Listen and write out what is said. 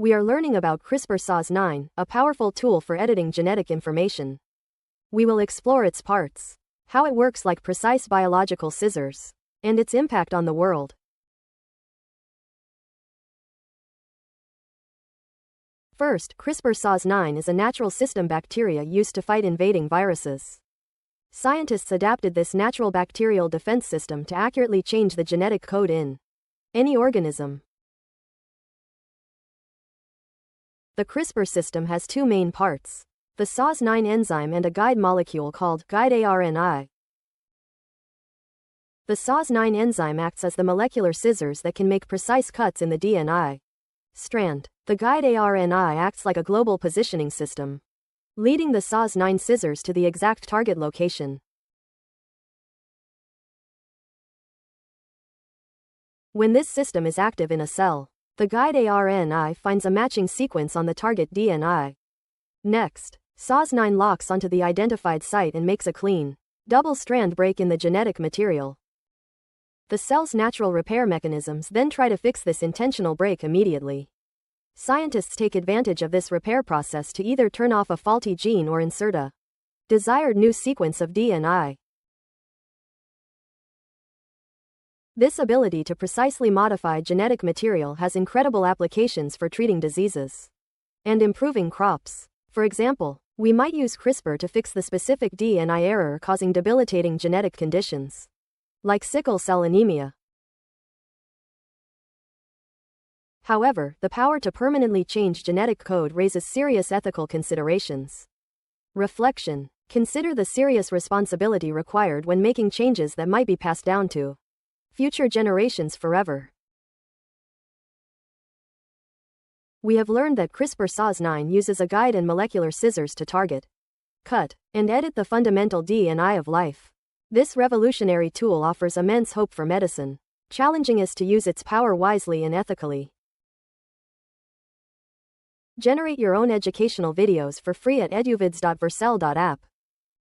We are learning about CRISPR Cas9, a powerful tool for editing genetic information. We will explore its parts, how it works like precise biological scissors, and its impact on the world. First, CRISPR Cas9 is a natural system bacteria used to fight invading viruses. Scientists adapted this natural bacterial defense system to accurately change the genetic code in any organism. The CRISPR system has two main parts: the Cas9 enzyme and a guide molecule called guide ARNI. The Cas9 enzyme acts as the molecular scissors that can make precise cuts in the DNA strand. The guide ARNI acts like a global positioning system, leading the Cas9 scissors to the exact target location. When this system is active in a cell, the guide ARNI finds a matching sequence on the target DNA. Next, Cas9 locks onto the identified site and makes a clean, double-strand break in the genetic material. The cell's natural repair mechanisms then try to fix this intentional break immediately. Scientists take advantage of this repair process to either turn off a faulty gene or insert a desired new sequence of DNA. This ability to precisely modify genetic material has incredible applications for treating diseases and improving crops. For example, we might use CRISPR to fix the specific DNA error causing debilitating genetic conditions, like sickle cell anemia. However, the power to permanently change genetic code raises serious ethical considerations. Reflection. Consider the serious responsibility required when making changes that might be passed down to future generations forever. We have learned that CRISPR Cas9 uses a guide and molecular scissors to target, cut, and edit the fundamental DNA of life. This revolutionary tool offers immense hope for medicine, challenging us to use its power wisely and ethically. Generate your own educational videos for free at eduvids.vercel.app.